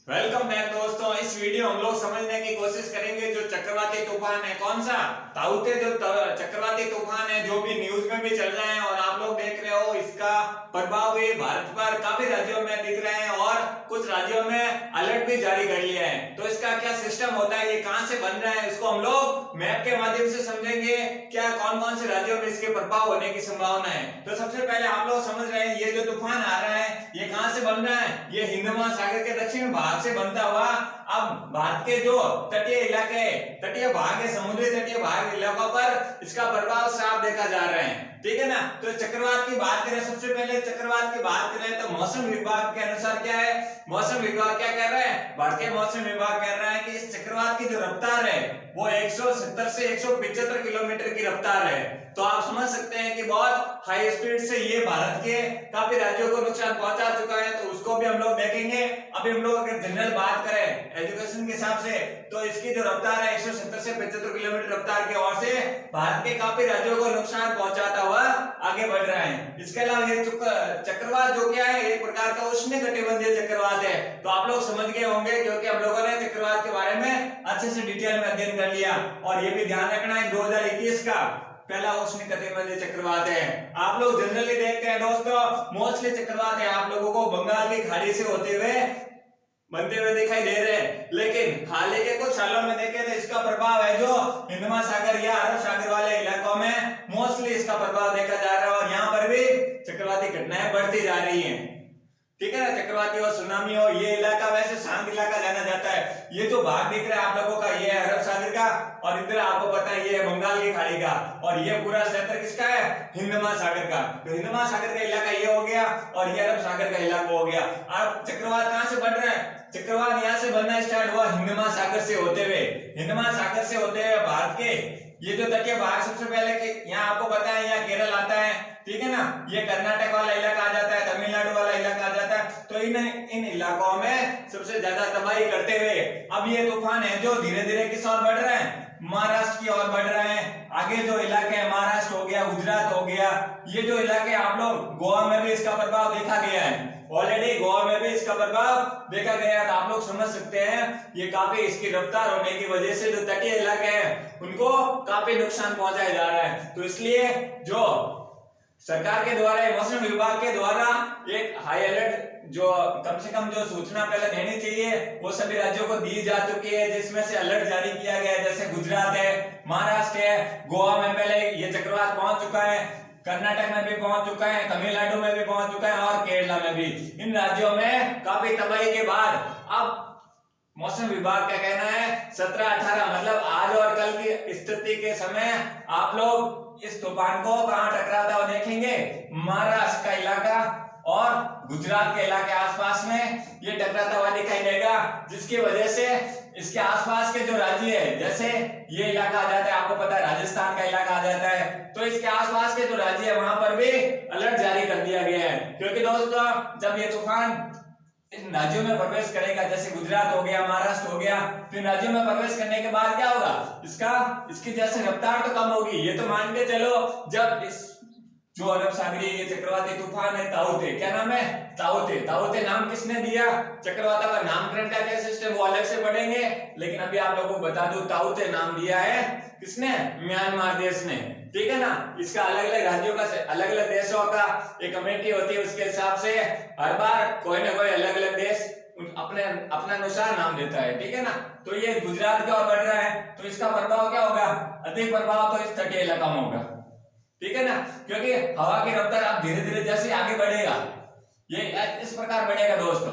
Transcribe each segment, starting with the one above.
Welcome back दोस्तों। इस video हम लोग समझने की कोशिश करेंगे जो चक्रवाती तूफान है, कौन सा ताउते जो चक्रवाती तूफान है, जो भी न्यूज में भी चल रहे हैं और आप लोग देख रहे हो, इसका प्रभाव भी भारत पर काफी राज्यों में दिख रहे हैं और कुछ राज्यों में अलर्ट भी जारी कर लिया है। तो इसका क्या सिस्टम होता है, ये कहां से बन रहा है, इसको हम लोग मैप के माध्यम से समझेंगे। क्या कौन कौन से राज्यों में इसके प्रभाव होने की संभावना है। तो सबसे पहले आप लोग समझ रहे हैं, ये जो तूफान आ रहा है ये कहां से बन रहा है, ये हिंद महासागर के दक्षिण भाग से बनता हुआ अब भारत के जो तटीय इलाके, तटीय भाग है, समुद्री तटीय भाग इलाकों पर इसका प्रभाव साफ देखा जा रहा है। ठीक है ना। तो चक्रवात की बात करें, सबसे पहले चक्रवात की बात करें तो मौसम विभाग के अनुसार क्या है, मौसम विभाग क्या कह रहा है, भारतीय मौसम विभाग कह रहा है कि इस चक्रवात की जो रफ्तार है वो 170 से 175 किलोमीटर की रफ्तार है। तो आप समझ सकते हैं कि बहुत हाई स्पीड से ये भारत के काफी राज्यों को नुकसान पहुंचा चुका है। तो उसको भी हम लोग देखेंगे। अभी हम लोग अगर जनरल बात करें एजुकेशन के हिसाब से, तो इसकी जो रफ्तार है 170 से 75 किलोमीटर रफ्तार की ओर से भारत के काफी राज्यों को नुकसान पहुंचाता हुआ आगे बढ़ रहा है। इसके अलावा ये चक्रवात जो क्या है, एक प्रकार का उष्णकटिबंधीय चक्रवात है। तो आप लोग समझ गए होंगे क्योंकि हम लोगों ने चक्रवात के बारे में अच्छे से डिटेल में अध्ययन कर लिया। और ये भी ध्यान रखना है 2021 का पहला उष्णकटिबंधीय चक्रवात है। आप लोग जनरली देखते हैं दोस्तों, मोस्टली चक्रवात है आप लोगों को बंगाल की खाड़ी से होते हुए बनते हुए दिखाई दे रहे हैं, लेकिन हाल ही के कुछ सालों में देखें तो इसका प्रभाव है जो हिंद महासागर या अरब सागर वाले इलाकों में मोस्टली इसका प्रभाव देखा जा रहा है और यहाँ पर भी चक्रवाती घटनाएं बढ़ती जा रही हैं। ठीक है ना। चक्रवाती हो, सुनामी हो, ये इलाका वैसे शांत इलाका जाना जाता है। ये जो भाग दिख रहा है आप लोगों का, ये है अरब सागर का और इधर आपको पता है ये है बंगाल की खाड़ी का और ये पूरा क्षेत्र किसका है, हिंद महासागर का। तो हिंद महासागर का इलाका ये हो गया और ये अरब सागर का इलाका हो गया। अब चक्रवात कहां से बन रहा है, चक्रवात यहाँ से बनना स्टार्ट हुआ हिंद महासागर से होते हुए, हिंद महासागर से होते हुए भारत के ये जो तटीय भाग, सबसे पहले कि यहाँ आपको पता है यहाँ केरल आता है, ठीक है ना, ये कर्नाटक वाला इलाका आ जाता है, तमिलनाडु वाला इलाका आ जाता है। तो इन इलाकों में सबसे ज्यादा तबाही करते हुए अब ये तूफान है जो धीरे धीरे किस ओर बढ़ रहे हैं, महाराष्ट्र की ओर बढ़ रहे हैं। आगे जो इलाके हैं महाराष्ट्र हो गया, गुजरात हो गया, ये जो इलाके आप लोग गोवा में भी इसका प्रभाव देखा गया है, ऑलरेडी गोवा में भी इसका प्रभाव देखा गया है। तो आप लोग समझ सकते हैं ये काफी इसकी रफ्तार होने की वजह से जो तटीय इलाके हैं उनको काफी नुकसान पहुंचाया जा रहा है। तो इसलिए जो सरकार के द्वारा, मौसम विभाग के द्वारा एक हाई अलर्ट जो कम से कम जो सूचना पहले देनी चाहिए वो सभी राज्यों को दी जा चुकी है, जिसमें से अलर्ट जारी किया गया है। जैसे गुजरात है, महाराष्ट्र है, गोवा में पहले ये चक्रवात पहुंच चुका है, कर्नाटक में भी पहुंच चुका है, तमिलनाडु में भी पहुंच चुका है और केरला में भी। इन राज्यों में काफी तबाही के बाद अब मौसम विभाग का कहना है 17-18 मतलब आज और कल की स्थिति के समय आप लोग इस तूफान को कहां टकराता हुआ देखेंगे, महाराष्ट्र का इलाका और गुजरात के इलाके आसपास में ये टकराता हुआ दिखाई देगा, जिसकी वजह से इसके आसपास के जो राज्य है, जैसे ये इलाका आ जाता है, आपको पता है राजस्थान का इलाका आ जाता है, तो इसके आसपास के जो राज्य है वहां पर भी अलर्ट जारी कर दिया गया है। क्योंकि दोस्तों जब ये तूफान इन राज्यों में प्रवेश करेगा, जैसे गुजरात हो गया, महाराष्ट्र हो गया, तो इन राज्यों में प्रवेश करने के बाद क्या होगा, इसकी जैसे रफ्तार तो कम होगी। ये तो मान के चलो जब इस जो अरब सागरी ये चक्रवाती तूफान है ताउते, क्या नाम है, ताउते, ताउते नाम किसने दिया, चक्रवाता का नामकरण का क्या सिस्टम वो अलग से पढ़ेंगे, लेकिन अभी आप लोगों को बता दूं ताउते नाम दिया है किसने, म्यांमार देश ने। ठीक है ना। इसका अलग अलग राज्यों का, अलग अलग देशों का एक कमेटी होती है, उसके हिसाब से हर बार कोई ना कोई अलग अलग देश अपने अपना अनुसार नाम देता है। ठीक है ना। तो ये गुजरात की ओर बढ़ रहा है, तो इसका प्रभाव क्या होगा, अधिक प्रभाव तो इस तटीय इलाका में होगा। ठीक है ना। क्योंकि हवा की रफ्तार अब धीरे धीरे जैसे आगे बढ़ेगा ये इस प्रकार बढ़ेगा दोस्तों।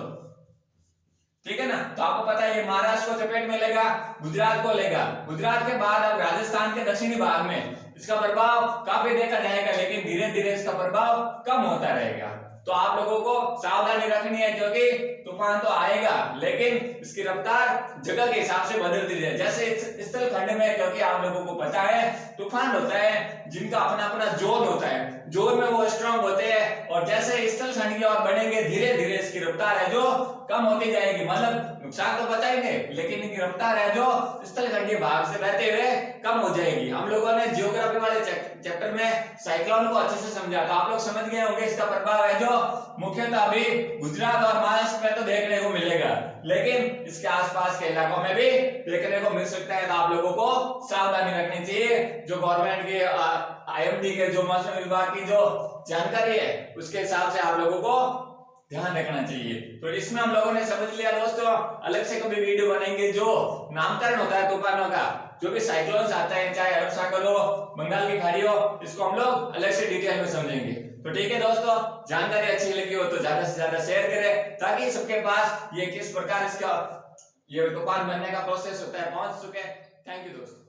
ठीक है ना। तो आपको पता है ये महाराष्ट्र को चपेट में लेगा, गुजरात को लेगा, गुजरात के बाद अब राजस्थान के दक्षिणी भाग में इसका प्रभाव काफी देखा जाएगा, लेकिन धीरे धीरे इसका प्रभाव कम होता रहेगा। तो आप लोगों को सावधानी रखनी है, क्योंकि तूफान तो आएगा लेकिन इसकी रफ्तार जगह के हिसाब से बदलती है। जैसे स्थल खंड में, क्योंकि आप लोगों को पता है तूफान होता है जिनका अपना अपना जोन होता है, जोन में वो स्ट्रांग होते हैं और जैसे स्थल खंड की ओर बढ़ेंगे धीरे धीरे इसकी रफ्तार है जो कम होती जाएगी। मतलब नुकसान तो बचाएंगे लेकिन इनकी रफ्तार है जो स्थल खंडीय भाग से बहते हुए कम हो जाएगी। हम लोगों ने जियोग्राफी वाले चैप्टर में साइक्लोन को अच्छे से समझा, तो आप लोग समझ गए होंगे इसका प्रभाव है जो मुख्यतः अभी गुजरात और महाराष्ट्र में तो देखने को मिलेगा, लेकिन इसके आसपास के इलाकों में भी देखने को मिल सकता है। तो आप लोगों को सावधानी रखनी चाहिए। जो गवर्नमेंट के IMD के जो मौसम विभाग की जो जानकारी है उसके हिसाब से आप लोगों को ध्यान रखना चाहिए। तो इसमें हम लोगों ने समझ लिया दोस्तों, अलग से कभी वीडियो बनेंगे जो नामकरण होता है तूफानों का, जो भी साइक्लोन्स आते हैं, चाहे अरब सागर हो, बंगाल की खाड़ी हो, इसको हम लोग अलग से डिटेल में समझेंगे। तो ठीक है दोस्तों, जानकारी अच्छी लगी हो तो ज्यादा से ज्यादा शेयर करें ताकि सबके पास ये किस प्रकार इसका ये तूफान बनने का प्रोसेस होता है पहुंच सके। थैंक यू दोस्तों।